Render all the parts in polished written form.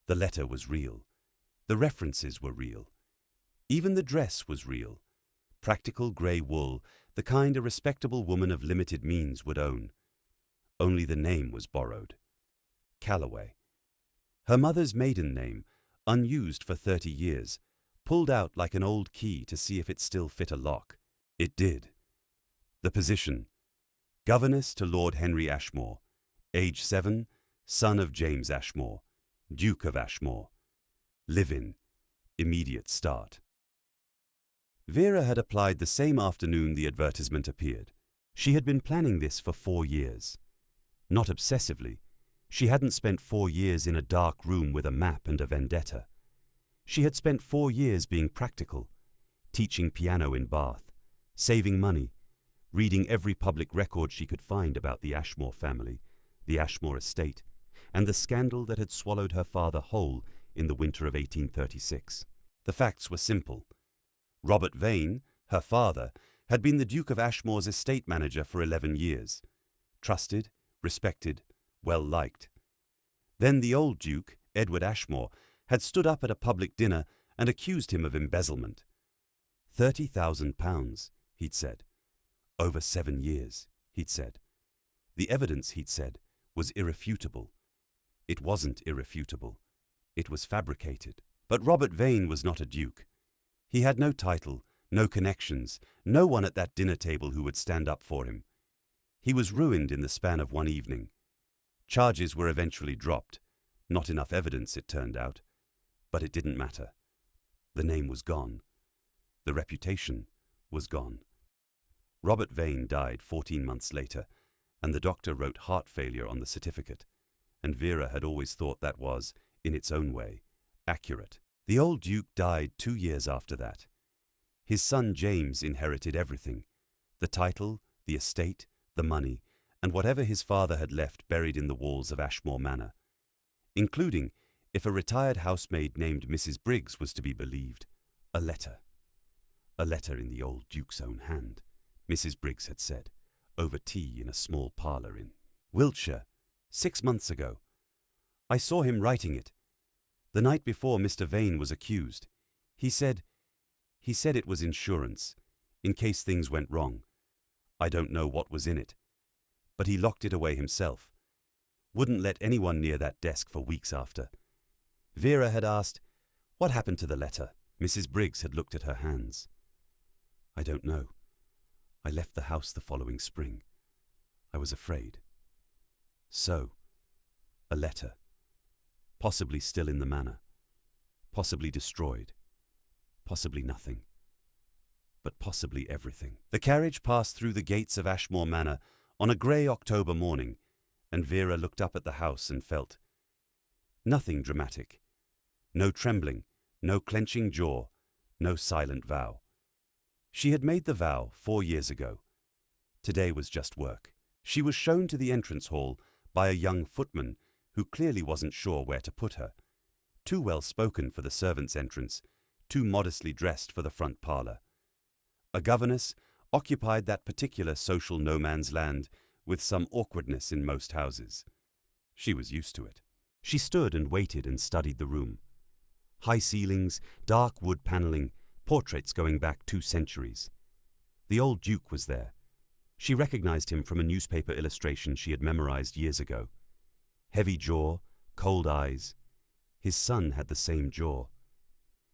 The letter was real. The references were real. Even the dress was real. Practical grey wool, the kind a respectable woman of limited means would own. Only the name was borrowed. Calloway. Her mother's maiden name, unused for 30 years, pulled out like an old key to see if it still fit a lock. It did. The position: governess to Lord Henry Ashmore, age 7, son of James Ashmore, Duke of Ashmore. Live-in, immediate start. Vera had applied the same afternoon the advertisement appeared. She had been planning this for 4 years. Not obsessively. She hadn't spent 4 years in a dark room with a map and a vendetta. She had spent 4 years being practical, teaching piano in Bath, saving money, reading every public record she could find about the Ashmore family, the Ashmore estate, and the scandal that had swallowed her father whole in the winter of 1836. The facts were simple. Robert Vane, her father, had been the Duke of Ashmore's estate manager for 11 years. Trusted, respected, well-liked. Then the old Duke, Edward Ashmore, had stood up at a public dinner and accused him of embezzlement. £30,000, he'd said. Over 7 years, he'd said. The evidence, he'd said, was irrefutable. It wasn't irrefutable. It was fabricated. But Robert Vane was not a duke. He had no title, no connections, no one at that dinner table who would stand up for him. He was ruined in the span of one evening. Charges were eventually dropped. Not enough evidence, it turned out. But it didn't matter. The name was gone. The reputation was gone. Robert Vane died 14 months later, and the doctor wrote heart failure on the certificate, and Vera had always thought that was, in its own way, accurate. The old Duke died 2 years after that. His son James inherited everything: the title, the estate, the money, and whatever his father had left buried in the walls of Ashmore Manor, including, if a retired housemaid named Mrs. Briggs was to be believed, a letter. A letter in the old Duke's own hand, Mrs. Briggs had said, over tea in a small parlour in Wiltshire, 6 months ago. I saw him writing it. The night before Mr. Vane was accused. He said it was insurance, in case things went wrong. I don't know what was in it. But he locked it away himself. Wouldn't let anyone near that desk for weeks after. Vera had asked, "What happened to the letter?" Mrs. Briggs had looked at her hands. "I don't know. I left the house the following spring. I was afraid." So, a letter. Possibly still in the manor. Possibly destroyed. Possibly nothing. But possibly everything. The carriage passed through the gates of Ashmore Manor on a grey October morning, and Vera looked up at the house and felt nothing dramatic. No trembling, no clenching jaw, no silent vow. She had made the vow 4 years ago. Today was just work. She was shown to the entrance hall by a young footman who clearly wasn't sure where to put her. Too well-spoken for the servants' entrance, too modestly dressed for the front parlour. A governess occupied that particular social no-man's land with some awkwardness in most houses. She was used to it. She stood and waited and studied the room. High ceilings, dark wood panelling, portraits going back 2 centuries. The old Duke was there. She recognized him from a newspaper illustration she had memorized years ago. Heavy jaw, cold eyes. His son had the same jaw.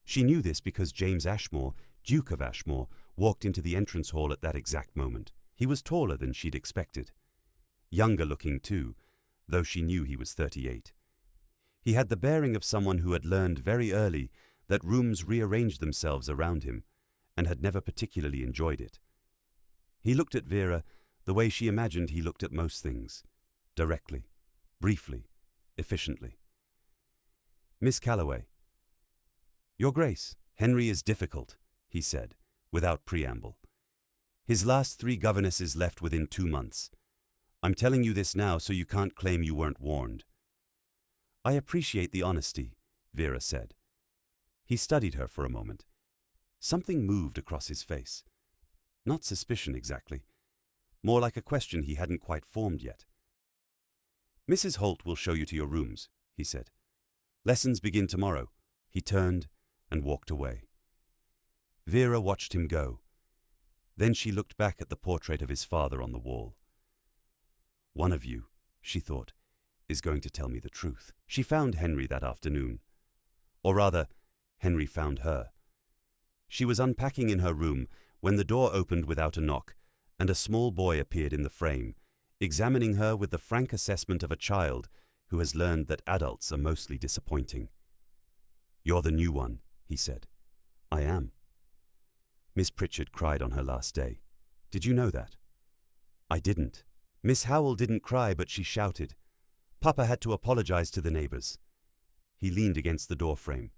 She knew this because James Ashmore, Duke of Ashmore, walked into the entrance hall at that exact moment. He was taller than she'd expected. Younger looking too, though she knew he was 38. He had the bearing of someone who had learned very early that rooms rearranged themselves around him, and had never particularly enjoyed it. He looked at Vera the way she imagined he looked at most things, directly, briefly, efficiently. "Miss Calloway." "Your Grace, Henry is difficult," he said, without preamble. "His last 3 governesses left within 2 months. I'm telling you this now so you can't claim you weren't warned." "I appreciate the honesty," Vera said. He studied her for a moment. Something moved across his face. Not suspicion exactly. More like a question he hadn't quite formed yet. "Mrs. Holt will show you to your rooms," he said. Lessons begin tomorrow. He turned and walked away. Vera watched him go. Then she looked back at the portrait of his father on the wall. One of you, she thought, is going to tell me the truth. She found Henry that afternoon. Or rather, Henry found her. She was unpacking in her room when the door opened without a knock, and a small boy appeared in the frame, examining her with the frank assessment of a child who has learned that adults are mostly disappointing. "You're the new one," he said. "I am." Miss Pritchard cried on her last day. "Did you know that?" "I didn't." Miss Howell didn't cry, but she shouted. "Papa had to apologize to the neighbors." He leaned against the door frame.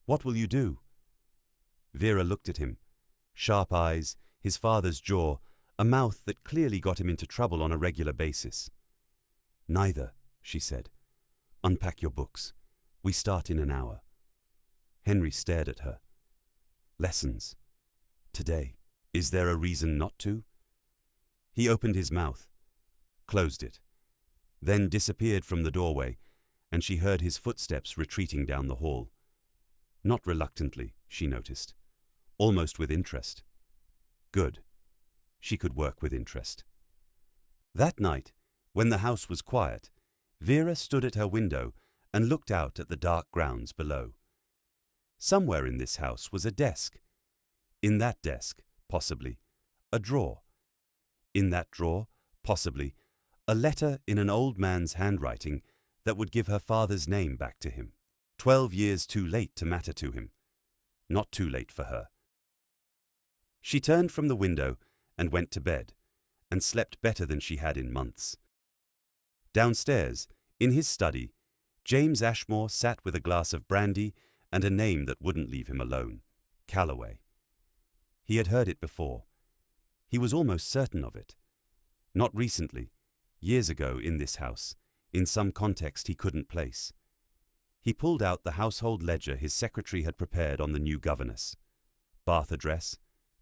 "What will you do?" Vera looked at him. Sharp eyes, his father's jaw, a mouth that clearly got him into trouble on a regular basis. "Neither," she said. "Unpack your books. We start in an hour." Henry stared at her. "Lessons. Today. Is there a reason not to?" He opened his mouth, closed it, then disappeared from the doorway, and she heard his footsteps retreating down the hall. Not reluctantly, she noticed, almost with interest. Good. She could work with interest. That night, when the house was quiet, Vera stood at her window and looked out at the dark grounds below. Somewhere in this house was a desk. In that desk, possibly, a drawer. In that drawer, possibly, a letter in an old man's handwriting that would give her father's name back to him. 12 years too late to matter to him. Not too late for her. She turned from the window and went to bed, and slept better than she had in months. Downstairs, in his study, James Ashmore sat with a glass of brandy and a name that wouldn't leave him alone: Calloway. He had heard it before. He was almost certain of it. Not recently, years ago in this house, in some context he couldn't place. He pulled out the household ledger his secretary had prepared on the new governess. Bath address,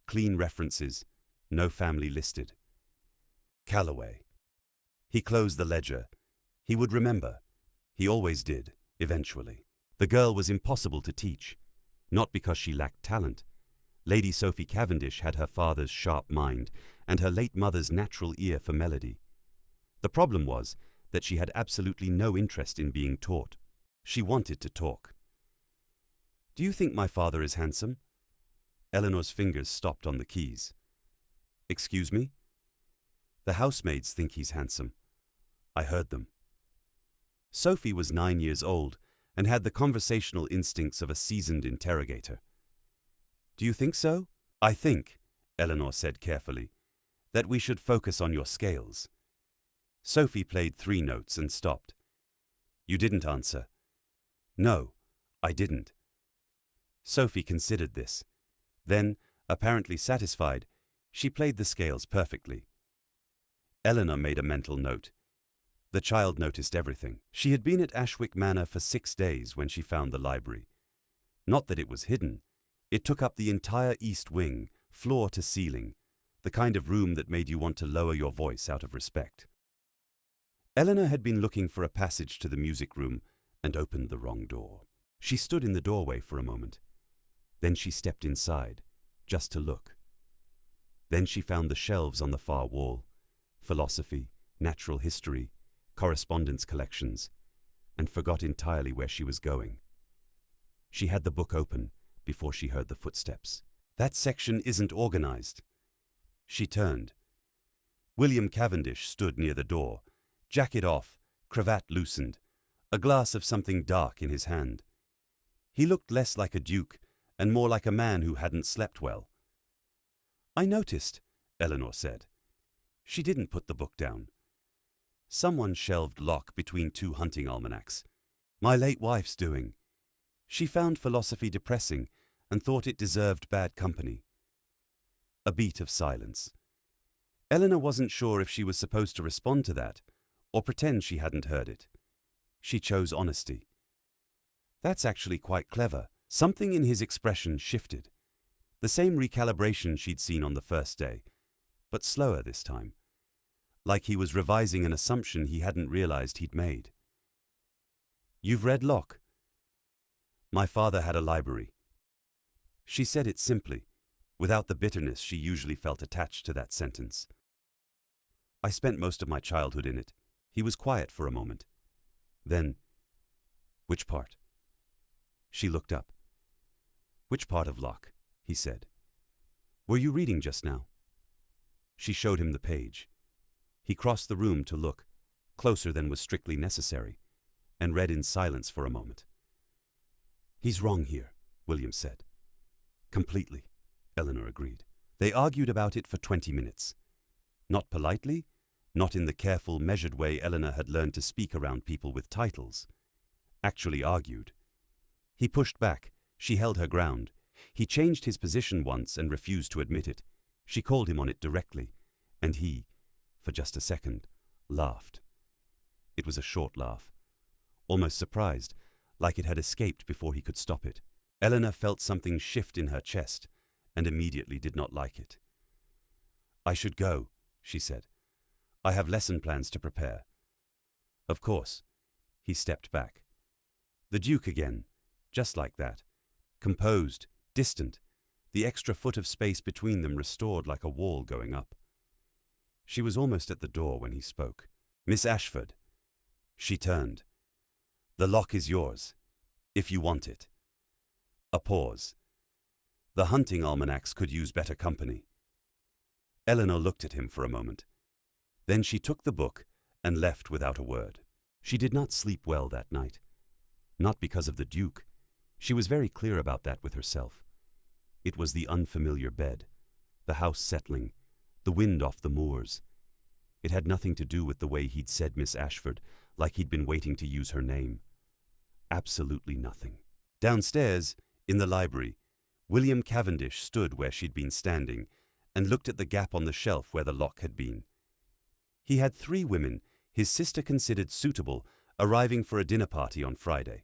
clean references, no family listed. Calloway. He closed the ledger. He would remember. He always did, eventually. The girl was impossible to teach, not because she lacked talent. Lady Sophie Cavendish had her father's sharp mind and her late mother's natural ear for melody. The problem was that she had absolutely no interest in being taught. She wanted to talk. "Do you think my father is handsome?" Eleanor's fingers stopped on the keys. "Excuse me?" "The housemaids think he's handsome. I heard them." Sophie was 9 years old and had the conversational instincts of a seasoned interrogator. "Do you think so?" "I think," Eleanor said carefully, "that we should focus on your scales." Sophie played 3 notes and stopped. "You didn't answer." "No, I didn't." Sophie considered this. Then, apparently satisfied, she played the scales perfectly. Eleanor made a mental note. The child noticed everything. She had been at Ashwick Manor for 6 days when she found the library. Not that it was hidden. It took up the entire east wing, floor to ceiling, the kind of room that made you want to lower your voice out of respect. Eleanor had been looking for a passage to the music room and opened the wrong door. She stood in the doorway for a moment. Then she stepped inside, just to look. Then she found the shelves on the far wall: philosophy, natural history, correspondence collections, and forgot entirely where she was going. She had the book open before she heard the footsteps. "That section isn't organized." She turned. William Cavendish stood near the door, jacket off, cravat loosened, a glass of something dark in his hand. He looked less like a duke and more like a man who hadn't slept well. "I noticed," Eleanor said. She didn't put the book down. Someone shelved Locke between 2 hunting almanacs. "My late wife's doing." She found philosophy depressing and thought it deserved bad company. A beat of silence. Eleanor wasn't sure if she was supposed to respond to that or pretend she hadn't heard it. She chose honesty. "That's actually quite clever." Something in his expression shifted. The same recalibration she'd seen on the first day, but slower this time. Like he was revising an assumption he hadn't realized he'd made. "You've read Locke?" My father had a library. She said it simply, without the bitterness she usually felt attached to that sentence. I spent most of my childhood in it. He was quiet for a moment. Then, which part? She looked up. Which part of Locke? He said. Were you reading just now? She showed him the page. He crossed the room to look, closer than was strictly necessary, and read in silence for a moment. He's wrong here, William said. Completely, Eleanor agreed. They argued about it for 20 minutes. Not politely, not in the careful, measured way Eleanor had learned to speak around people with titles. Actually argued. He pushed back. She held her ground. He changed his position once and refused to admit it. She called him on it directly, and he, for just a second, laughed. It was a short laugh, almost surprised, like it had escaped before he could stop it. Eleanor felt something shift in her chest and immediately did not like it. I should go, she said. I have lesson plans to prepare. Of course. He stepped back. The Duke again, just like that. Composed, distant, the extra foot of space between them restored like a wall going up. She was almost at the door when he spoke. Miss Ashford. She turned. The lock is yours, if you want it. A pause. The hunting almanacs could use better company. Eleanor looked at him for a moment. Then she took the book and left without a word. She did not sleep well that night. Not because of the Duke. She was very clear about that with herself. It was the unfamiliar bed, the house settling, the wind off the moors. It had nothing to do with the way he'd said Miss Ashford, like he'd been waiting to use her name. Absolutely nothing. Downstairs, in the library, William Cavendish stood where she'd been standing and looked at the gap on the shelf where the lock had been. He had 3 women, his sister considered suitable, arriving for a dinner party on Friday.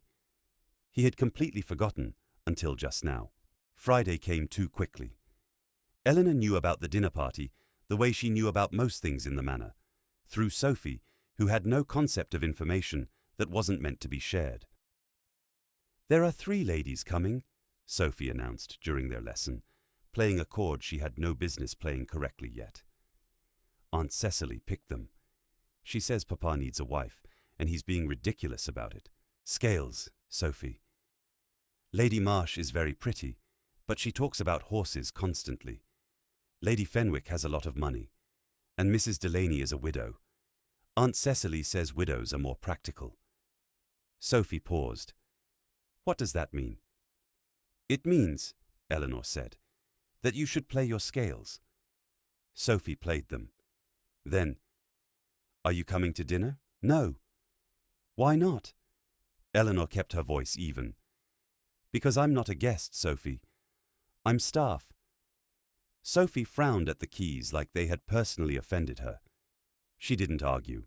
He had completely forgotten until just now. Friday came too quickly. Eleanor knew about the dinner party the way she knew about most things in the manor, through Sophie, who had no concept of information that wasn't meant to be shared. There are 3 ladies coming, Sophie announced during their lesson, playing a chord she had no business playing correctly yet. Aunt Cecily picked them. She says Papa needs a wife, and he's being ridiculous about it. Scales, Sophie. Lady Marsh is very pretty, but she talks about horses constantly. Lady Fenwick has a lot of money, and Mrs. Delaney is a widow. Aunt Cecily says widows are more practical. Sophie paused. What does that mean? It means, Eleanor said, that you should play your scales. Sophie played them. Then, are you coming to dinner? No. Why not? Eleanor kept her voice even. Because I'm not a guest, Sophie. I'm staff. Sophie frowned at the keys like they had personally offended her. She didn't argue,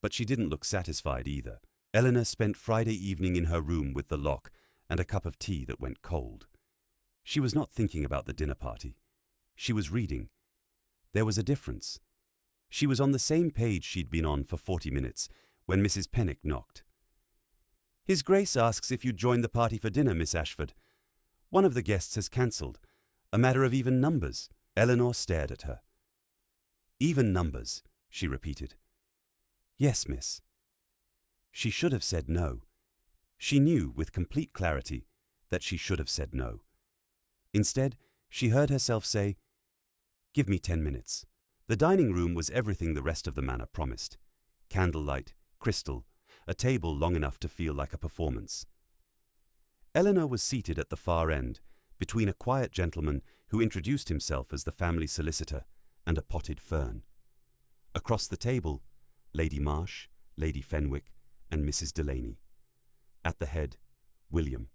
but she didn't look satisfied either. Eleanor spent Friday evening in her room with the lock and a cup of tea that went cold. She was not thinking about the dinner party. She was reading. There was a difference. She was on the same page she'd been on for 40 minutes when Mrs. Pennick knocked. His Grace asks if you'd join the party for dinner, Miss Ashford. One of the guests has cancelled. A matter of even numbers. Eleanor stared at her. Even numbers, she repeated. Yes, miss. She should have said no. She knew with complete clarity that she should have said no. Instead, she heard herself say, "Give me 10 minutes." The dining room was everything the rest of the manor promised. Candlelight, crystal, a table long enough to feel like a performance. Eleanor was seated at the far end, between a quiet gentleman who introduced himself as the family solicitor and a potted fern. Across the table, Lady Marsh, Lady Fenwick, and Mrs. Delaney. At the head, William.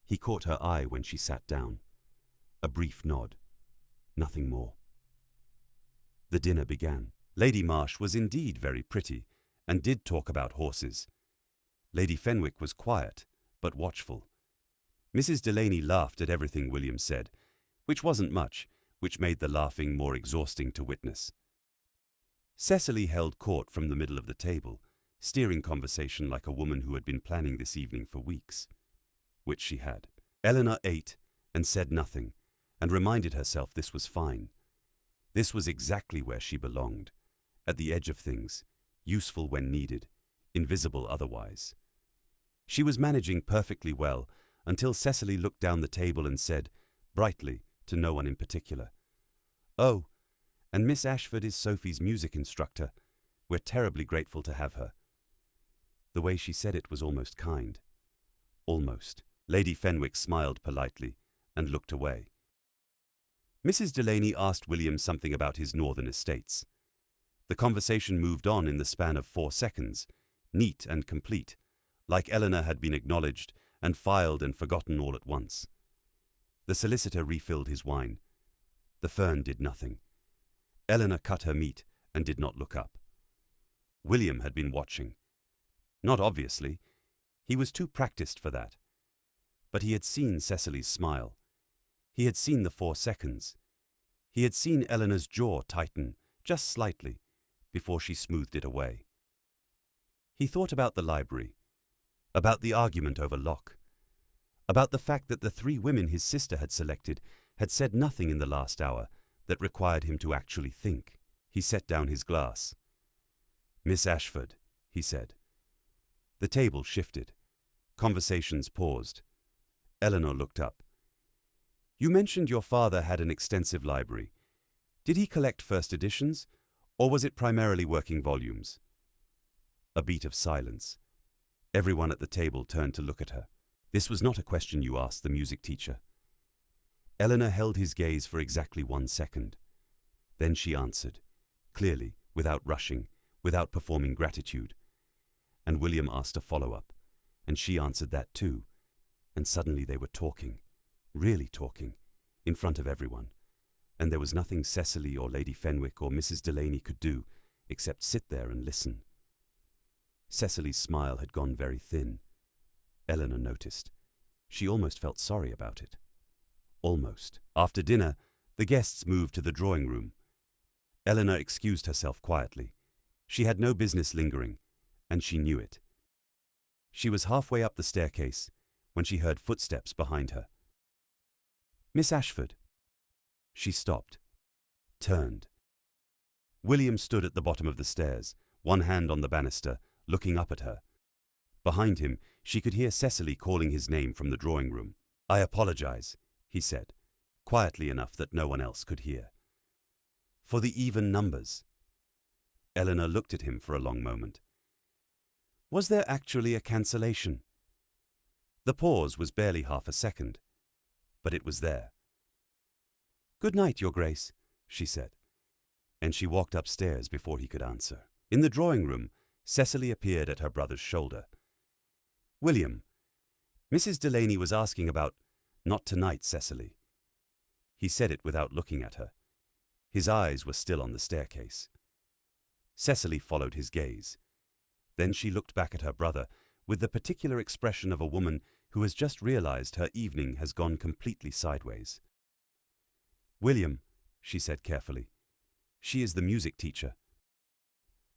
He caught her eye when she sat down. A brief nod. Nothing more. The dinner began. Lady Marsh was indeed very pretty, and did talk about horses. Lady Fenwick was quiet, but watchful. Mrs. Delaney laughed at everything William said, which wasn't much, which made the laughing more exhausting to witness. Cecily held court from the middle of the table, steering conversation like a woman who had been planning this evening for weeks. which she had. Eleanor ate and said nothing, and reminded herself this was fine. This was exactly where she belonged, at the edge of things, useful when needed, invisible otherwise. She was managing perfectly well until Cecily looked down the table and said, brightly, to no one in particular, "Oh, and Miss Ashford is Sophie's music instructor. We're terribly grateful to have her." The way she said it was almost kind. Almost. Lady Fenwick smiled politely and looked away. Mrs. Delaney asked William something about his northern estates. The conversation moved on in the span of 4 seconds, neat and complete, like Eleanor had been acknowledged and filed and forgotten all at once. The solicitor refilled his wine. The fern did nothing. Eleanor cut her meat and did not look up. William had been watching. Not obviously. He was too practiced for that. But he had seen Cecily's smile. He had seen the 4 seconds. He had seen Eleanor's jaw tighten, just slightly, before she smoothed it away. He thought about the library, about the argument over Locke, about the fact that the 3 women his sister had selected had said nothing in the last hour that required him to actually think. He set down his glass. "Miss Ashford," he said. The table shifted. Conversations paused. Eleanor looked up. "You mentioned your father had an extensive library. Did he collect first editions, or was it primarily working volumes?" A beat of silence. Everyone at the table turned to look at her. This was not a question you asked the music teacher. Eleanor held his gaze for exactly 1 second. Then she answered, clearly, without rushing, without performing gratitude. And William asked a follow-up, and she answered that too. And suddenly they were talking, really talking, in front of everyone. And there was nothing Cecily or Lady Fenwick or Mrs. Delaney could do except sit there and listen. Cecily's smile had gone very thin. Eleanor noticed. She almost felt sorry about it. Almost. After dinner, the guests moved to the drawing room. Eleanor excused herself quietly. She had no business lingering, and she knew it. She was halfway up the staircase when she heard footsteps behind her. "Miss Ashford." She stopped, turned. William stood at the bottom of the stairs, one hand on the banister, looking up at her. Behind him, she could hear Cecily calling his name from the drawing room. "I apologize," he said, quietly enough that no one else could hear. "For the even numbers." Eleanor looked at him for a long moment. Was there actually a cancellation? The pause was barely half a second, but it was there. "Good night, Your Grace," she said, and she walked upstairs before he could answer. In the drawing room, Cecily appeared at her brother's shoulder. "William, Mrs. Delaney was asking about—" "Not tonight, Cecily." He said it without looking at her. His eyes were still on the staircase. Cecily followed his gaze. Then she looked back at her brother with the particular expression of a woman who has just realized her evening has gone completely sideways. "William," she said carefully, "she is the music teacher."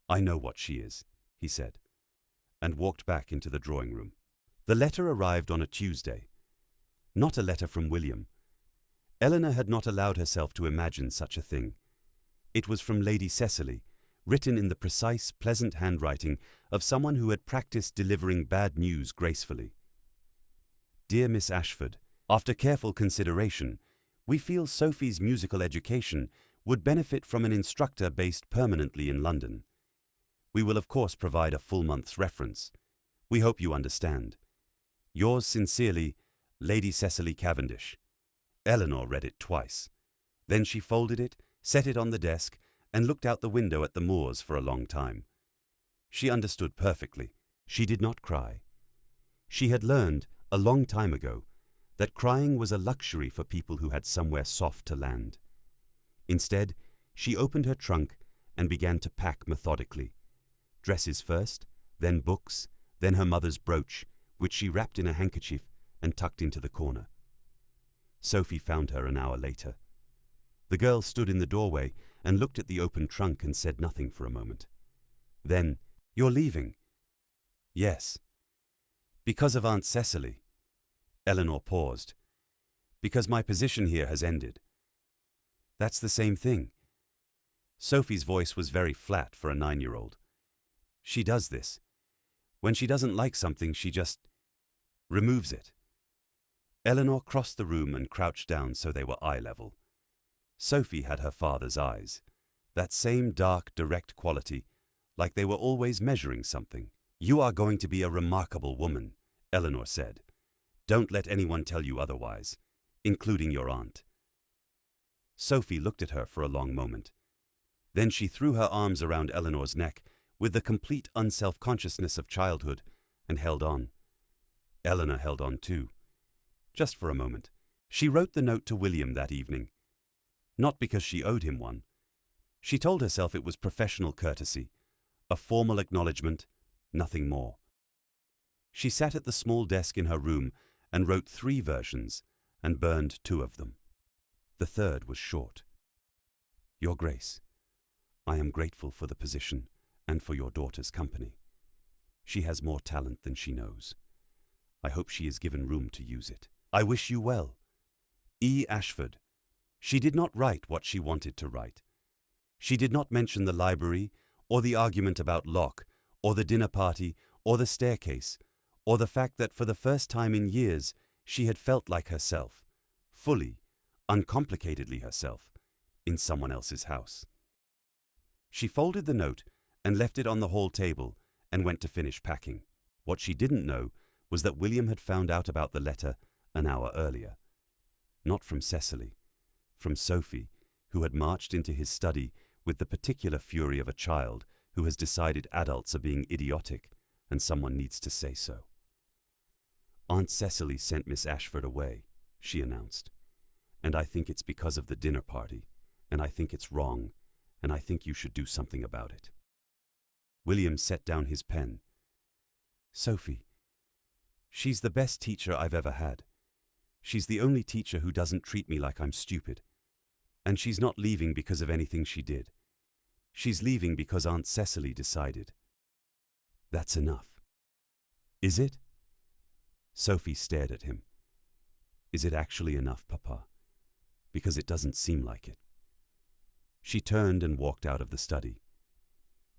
"I know what she is," he said, and walked back into the drawing room. The letter arrived on a Tuesday. Not a letter from William. Eleanor had not allowed herself to imagine such a thing. It was from Lady Cecily, written in the precise, pleasant handwriting of someone who had practiced delivering bad news gracefully. "Dear Miss Ashford, after careful consideration, we feel Sophie's musical education would benefit from an instructor based permanently in London. We will of course provide a full month's reference. We hope you understand. Yours sincerely, Lady Cecily Cavendish." Eleanor read it twice. Then she folded it, set it on the desk, and looked out the window at the moors for a long time. She understood perfectly. She did not cry. She had learned, a long time ago, that crying was a luxury for people who had somewhere soft to land. Instead, she opened her trunk and began to pack methodically. Dresses first, then books, then her mother's brooch, which she wrapped in a handkerchief and tucked into the corner. Sophie found her an hour later. The girl stood in the doorway and looked at the open trunk and said nothing for a moment. Then, "You're leaving?" "Yes." "Because of Aunt Cecily?" Eleanor paused. Because my position here has ended. That's the same thing. Sophie's voice was very flat for a 9-year-old. She does this. When she doesn't like something, she just removes it. Eleanor crossed the room and crouched down so they were eye level. Sophie had her father's eyes, that same dark, direct quality, like they were always measuring something. You are going to be a remarkable woman, Eleanor said. Don't let anyone tell you otherwise, including your aunt. Sophie looked at her for a long moment. Then she threw her arms around Eleanor's neck with the complete unself-consciousness of childhood and held on. Eleanor held on too. Just for a moment. She wrote the note to William that evening. Not because she owed him one. She told herself it was professional courtesy, a formal acknowledgement, nothing more. She sat at the small desk in her room and wrote 3 versions and burned 2 of them. The third was short. Your Grace, I am grateful for the position and for your daughter's company. She has more talent than she knows. I hope she is given room to use it. I wish you well. E. Ashford. She did not write what she wanted to write. She did not mention the library, or the argument about Locke, or the dinner party, or the staircase, or the fact that for the first time in years she had felt like herself, fully, uncomplicatedly herself, in someone else's house. She folded the note and left it on the hall table and went to finish packing. What she didn't know was that William had found out about the letter an hour earlier. Not from Cecily, from Sophie, who had marched into his study with the particular fury of a child who has decided adults are being idiotic and someone needs to say so. Aunt Cecily sent Miss Ashford away, she announced. And I think it's because of the dinner party, and I think it's wrong, and I think you should do something about it. William set down his pen. Sophie, she's the best teacher I've ever had. She's the only teacher who doesn't treat me like I'm stupid. And she's not leaving because of anything she did. She's leaving because Aunt Cecily decided. That's enough. Is it? Sophie stared at him. Is it actually enough, Papa? Because it doesn't seem like it. She turned and walked out of the study.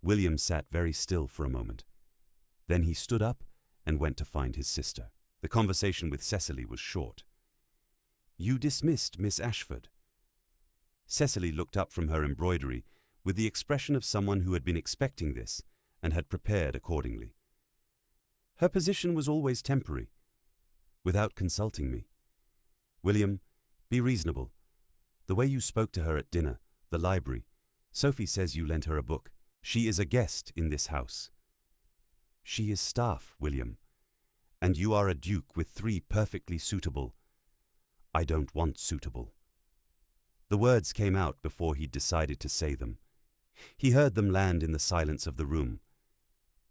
William sat very still for a moment. Then he stood up and went to find his sister. The conversation with Cecily was short. You dismissed Miss Ashford. Cecily looked up from her embroidery with the expression of someone who had been expecting this and had prepared accordingly. Her position was always temporary, without consulting me. William, be reasonable. The way you spoke to her at dinner, the library, Sophie says you lent her a book. She is a guest in this house. She is staff, William, and you are a duke with 3 perfectly suitable. I don't want suitable. The words came out before he'd decided to say them. He heard them land in the silence of the room.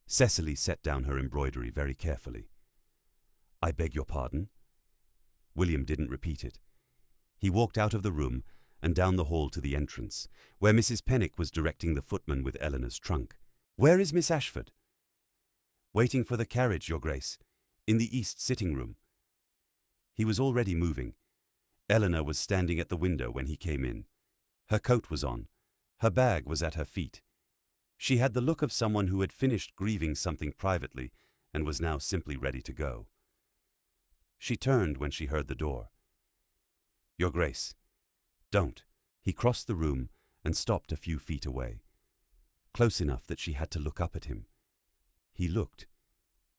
Cecily set down her embroidery very carefully. I beg your pardon? William didn't repeat it. He walked out of the room and down the hall to the entrance, where Mrs. Pennick was directing the footman with Eleanor's trunk. Where is Miss Ashford? Waiting for the carriage, Your Grace, in the east sitting room. He was already moving. Eleanor was standing at the window when he came in. Her coat was on. Her bag was at her feet. She had the look of someone who had finished grieving something privately and was now simply ready to go. She turned when she heard the door. Your Grace, don't. He crossed the room and stopped a few feet away, close enough that she had to look up at him. He looked.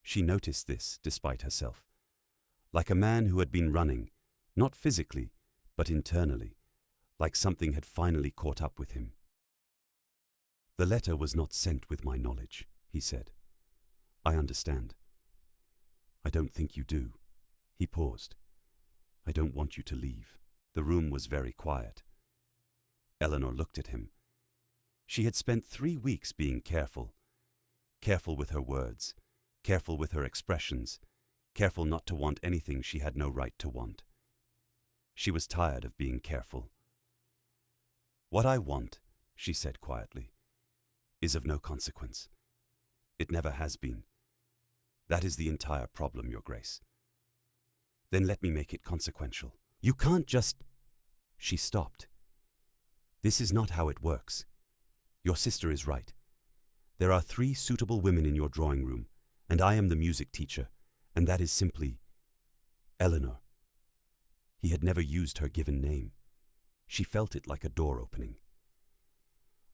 She noticed this despite herself, like a man who had been running, not physically, but internally, like something had finally caught up with him. The letter was not sent with my knowledge, he said. I understand. I don't think you do. He paused. I don't want you to leave. The room was very quiet. Eleanor looked at him. She had spent 3 weeks being careful. Careful with her words, careful with her expressions, careful not to want anything she had no right to want. She was tired of being careful. What I want, she said quietly, is of no consequence. It never has been. That is the entire problem, Your Grace. Then let me make it consequential. You can't just... She stopped. This is not how it works. Your sister is right. There are 3 suitable women in your drawing room, and I am the music teacher, and that is simply Eleanor. He had never used her given name. She felt it like a door opening.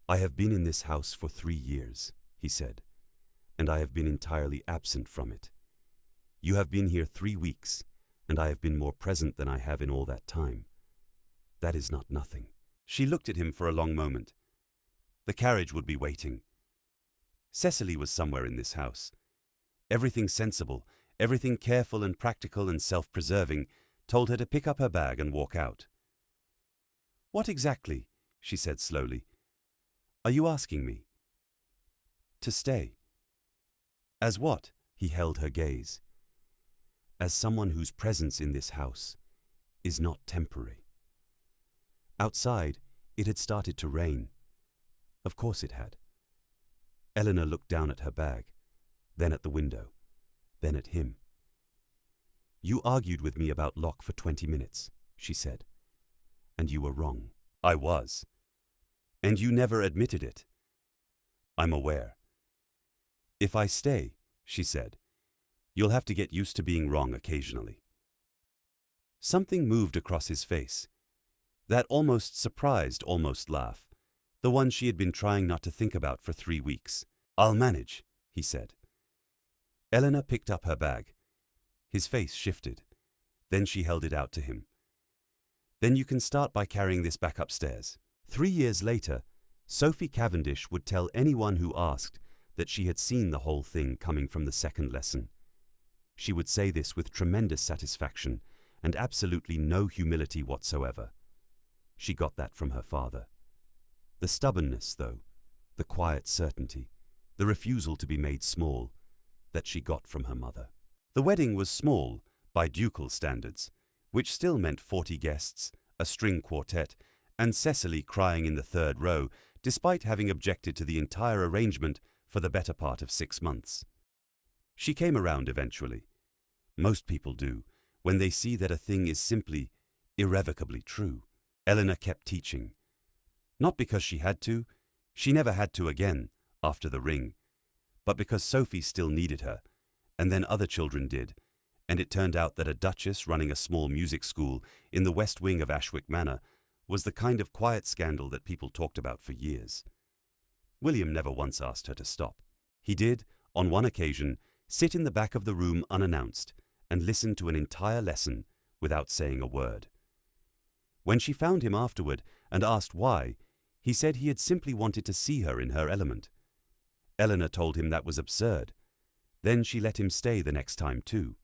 I have been in this house for 3 years, he said, and I have been entirely absent from it. You have been here 3 weeks, and I have been more present than I have in all that time. That is not nothing. She looked at him for a long moment. The carriage would be waiting. Cecily was somewhere in this house. Everything sensible, everything careful and practical and self-preserving, told her to pick up her bag and walk out. What exactly, she said slowly, are you asking me? To stay. As what? He held her gaze. As someone whose presence in this house is not temporary. Outside, it had started to rain. Of course it had. Eleanor looked down at her bag, then at the window, then at him. You argued with me about Locke for 20 minutes, she said, and you were wrong. I was. And you never admitted it. I'm aware. If I stay, she said, you'll have to get used to being wrong occasionally. Something moved across his face. That almost surprised, almost laugh, the one she had been trying not to think about for 3 weeks. I'll manage, he said. Eleanor picked up her bag. His face shifted. Then she held it out to him. Then you can start by carrying this back upstairs. 3 years later, Sophie Cavendish would tell anyone who asked that she had seen the whole thing coming from the second lesson. She would say this with tremendous satisfaction and absolutely no humility whatsoever. She got that from her father. The stubbornness, though, the quiet certainty, the refusal to be made small, that she got from her mother. The wedding was small, by ducal standards, which still meant 40 guests, a string quartet, and Cecily crying in the 3rd row, despite having objected to the entire arrangement for the better part of 6 months. She came around eventually. Most people do, when they see that a thing is simply, irrevocably true. Eleanor kept teaching. Not because she had to, she never had to again, after the ring, but because Sophie still needed her, and then other children did, and it turned out that a duchess running a small music school in the west wing of Ashwick Manor was the kind of quiet scandal that people talked about for years. William never once asked her to stop. He did, on one occasion, sit in the back of the room unannounced and listen to an entire lesson without saying a word. When she found him afterward and asked why, he said he had simply wanted to see her in her element. Eleanor told him that was absurd. Then she let him stay the next time too.